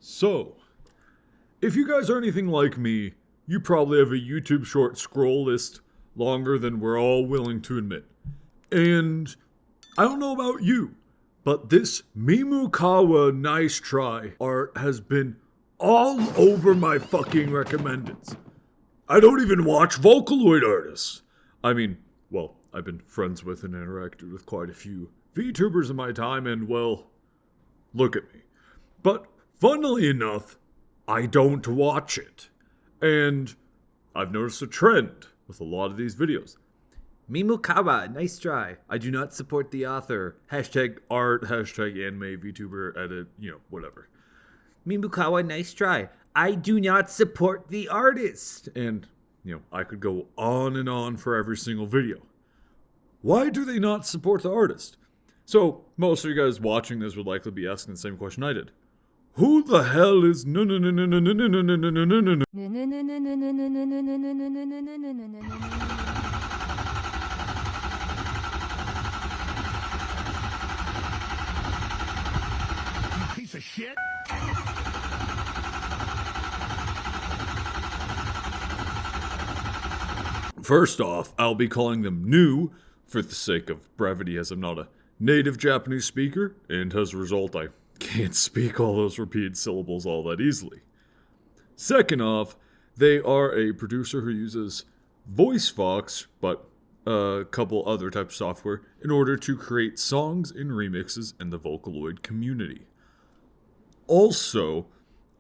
So, if you guys are anything like me, you probably have a YouTube short scroll list longer than we're all willing to admit. And I don't know about you, but this Mimukauwa nice try art has been all over my fucking recommendeds. I don't even watch Vocaloid artists. I mean, well, I've been friends with and interacted with quite a few VTubers in my time, and well, look at me. But funnily enough, I don't watch it. And I've noticed a trend with a lot of these videos. Mimukauwa, nice try. I do not support the author. Hashtag art, hashtag anime, VTuber, edit, whatever. Mimukauwa, nice try. I do not support the artist. And, I could go on and on for every single video. Why do they not support the artist? So, most of you guys watching this would likely be asking the same question I did. Who the hell is Nununu? Piece of shit. First off, I'll be calling them new for the sake of brevity, as I'm not a native Japanese speaker, and as a result, I can't speak all those repeated syllables all that easily. Second off, they are a producer who uses VoiceFox, but a couple other types of software, in order to create songs and remixes in the Vocaloid community. Also,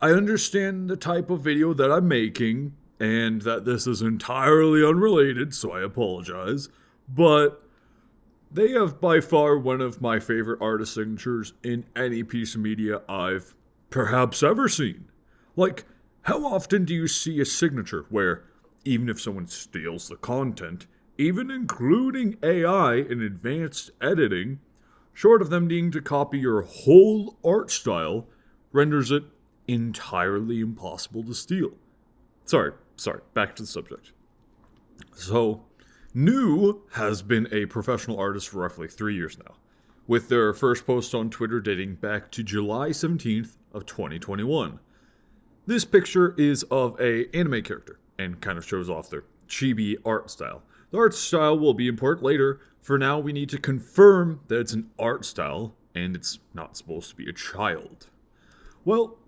I understand the type of video that I'm making, and that this is entirely unrelated, so I apologize, but they have by far one of my favorite artist signatures in any piece of media I've perhaps ever seen. Like, how often do you see a signature where, even if someone steals the content, even including AI and advanced editing, short of them needing to copy your whole art style, renders it entirely impossible to steal? Sorry, back to the subject. So, Nu has been a professional artist for roughly 3 years now, with their first post on Twitter dating back to July 17th of 2021. This picture is of an anime character, and kind of shows off their Chibi art style. The art style will be important later. For now, we need to confirm that it's an art style, and it's not supposed to be a child. Well,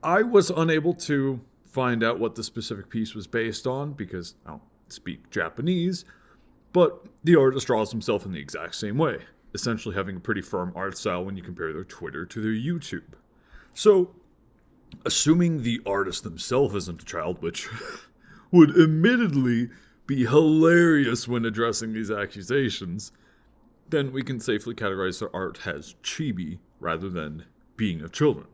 I was unable to find out what the specific piece was based on because I don't speak Japanese, but the artist draws himself in the exact same way, essentially having a pretty firm art style when you compare their Twitter to their YouTube. So, assuming the artist themselves isn't a child, which would admittedly be hilarious when addressing these accusations, then we can safely categorize their art as chibi rather than being of children.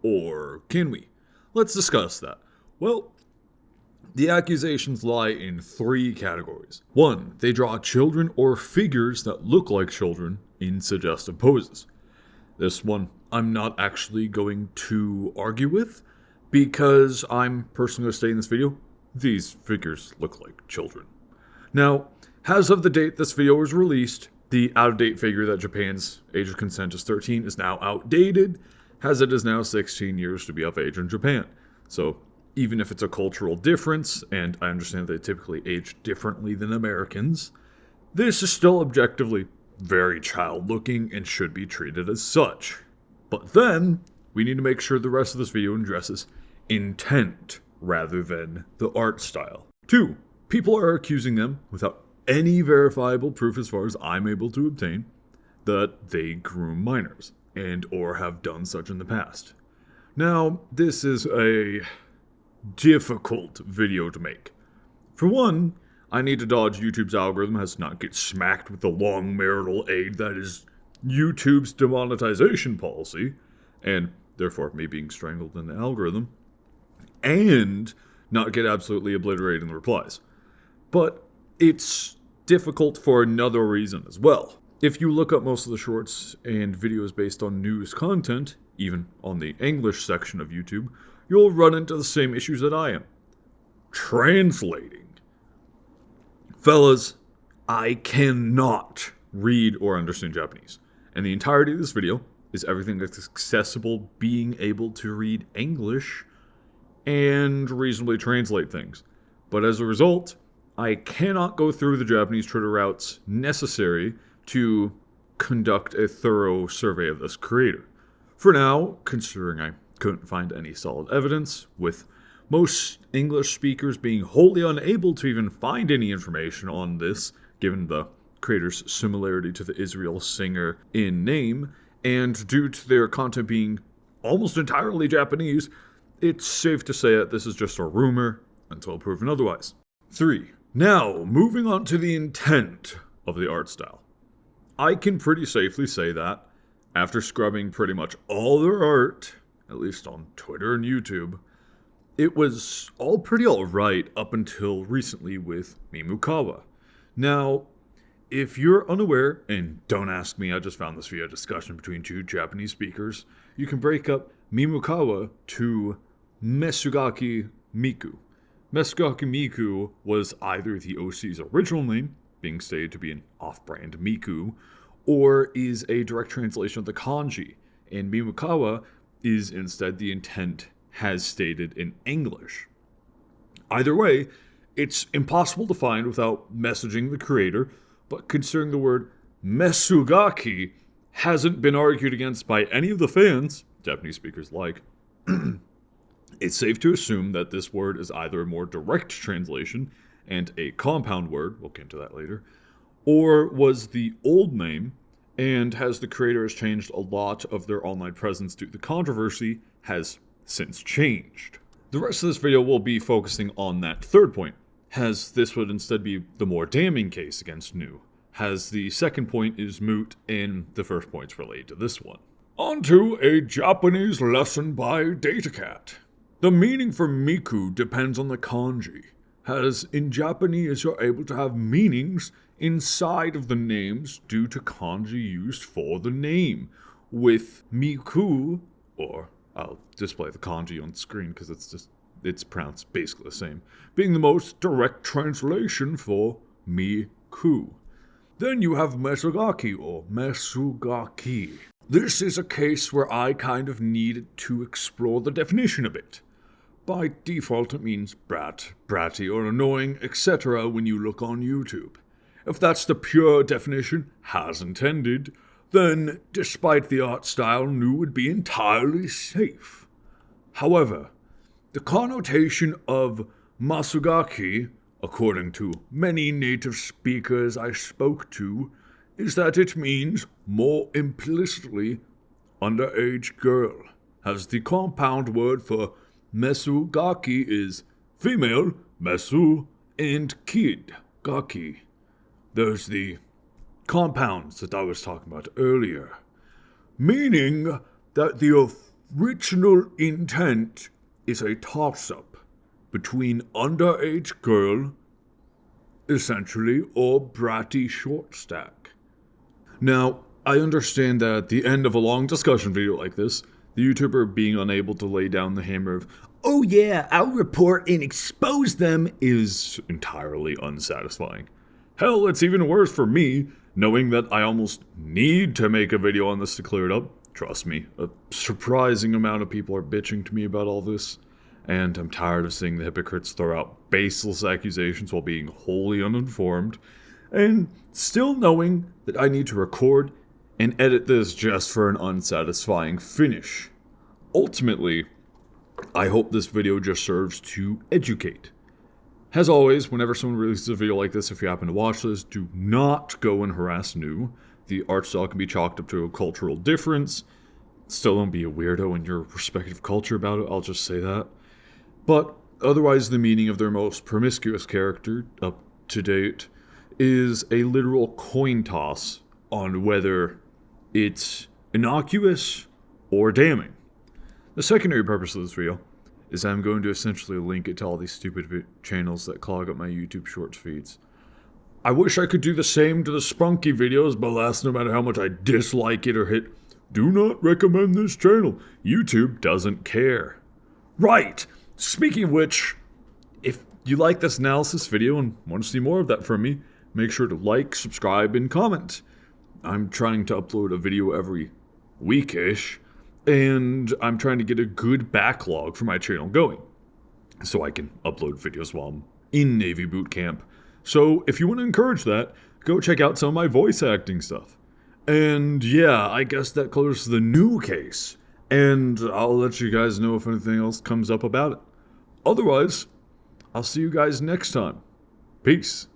Or can we? Let's discuss that. Well, the accusations lie in 3 categories. 1, they draw children or figures that look like children in suggestive poses. This one I'm not actually going to argue with, because I'm personally going to say in this video, these figures look like children. Now, as of the date this video was released, the out-of-date figure that Japan's age of consent is 13 is now outdated, as it is now 16 years to be of age in Japan. So, even if it's a cultural difference, and I understand they typically age differently than Americans, this is still objectively very child-looking and should be treated as such. But then, we need to make sure the rest of this video addresses intent rather than the art style. 2, people are accusing them, without any verifiable proof as far as I'm able to obtain, that they groom minors, and or have done such in the past. Now, this is a difficult video to make. For one, I need to dodge YouTube's algorithm as to not get smacked with the long marital aid that is YouTube's demonetization policy, and therefore me being strangled in the algorithm, and not get absolutely obliterated in the replies. But it's difficult for another reason as well. If you look up most of the shorts and videos based on news content, even on the English section of YouTube, you'll run into the same issues that I am. Translating. Fellas, I cannot read or understand Japanese, and the entirety of this video is everything that's accessible being able to read English and reasonably translate things. But as a result, I cannot go through the Japanese Twitter routes necessary to conduct a thorough survey of this creator. For now, considering I couldn't find any solid evidence, with most English speakers being wholly unable to even find any information on this, given the creator's similarity to the Israel singer in name, and due to their content being almost entirely Japanese, it's safe to say that this is just a rumor until proven otherwise. 3. Now, moving on to the intent of the art style. I can pretty safely say that, after scrubbing pretty much all their art, at least on Twitter and YouTube, it was all pretty alright up until recently with Mimukauwa. Now, if you're unaware, and don't ask me, I just found this via discussion between two Japanese speakers, you can break up Mimukauwa to Mesugaki Miku. Mesugaki Miku was either the OC's original name, being stated to be an off-brand Miku, or is a direct translation of the kanji, and Mimukauwa is instead the intent has stated in English. Either way, it's impossible to find without messaging the creator, but considering the word Mesugaki hasn't been argued against by any of the fans, Japanese speakers like, it's safe to assume that this word is either a more direct translation and a compound word, we'll get into that later, or was the old name, and as the creator has changed a lot of their online presence due to controversy, has since changed. The rest of this video will be focusing on that third point, as this would instead be the more damning case against Nu, as the second point is moot and the first point's related to this one. On to a Japanese lesson by DataCat. The meaning for Miku depends on the kanji, as in Japanese you're able to have meanings inside of the names due to kanji used for the name, with Miku, or I'll display the kanji on screen because it's pronounced basically the same, being the most direct translation for Miku. Then you have Mesugaki or Mesugaki. This is a case where I kind of needed to explore the definition a bit. By default it means brat, bratty, or annoying, etc. when you look on YouTube. If that's the pure definition, as intended, then, despite the art style, Nu would be entirely safe. However, the connotation of Masugaki, according to many native speakers I spoke to, is that it means, more implicitly, underage girl, as the compound word for Mesugaki is female, mesu, and kid, gaki. There's the compounds that I was talking about earlier, meaning that the original intent is a toss-up between underage girl, essentially, or bratty short stack. Now, I understand that at the end of a long discussion video like this, the YouTuber being unable to lay down the hammer of, "Oh yeah, I'll report and expose them," is entirely unsatisfying. Hell, it's even worse for me, knowing that I almost need to make a video on this to clear it up. Trust me, a surprising amount of people are bitching to me about all this, and I'm tired of seeing the hypocrites throw out baseless accusations while being wholly uninformed, and still knowing that I need to record and edit this just for an unsatisfying finish. Ultimately, I hope this video just serves to educate. As always, whenever someone releases a video like this, if you happen to watch this, do not go and harass Nu. The art style can be chalked up to a cultural difference. Still don't be a weirdo in your respective culture about it, I'll just say that. But otherwise, the meaning of their most promiscuous character, up to date, is a literal coin toss on whether it's innocuous or damning. The secondary purpose of this video is I'm going to essentially link it to all these stupid channels that clog up my YouTube Shorts feeds. I wish I could do the same to the spunky videos, but alas, no matter how much I dislike it or hit "do not recommend this channel," YouTube doesn't care. Right! Speaking of which, if you like this analysis video and want to see more of that from me, make sure to like, subscribe, and comment. I'm trying to upload a video every weekish, and I'm trying to get a good backlog for my channel going, so I can upload videos while I'm in Navy boot camp. So if you want to encourage that, go check out some of my voice acting stuff. And yeah, I guess that closes the new case, and I'll let you guys know if anything else comes up about it. Otherwise, I'll see you guys next time. Peace.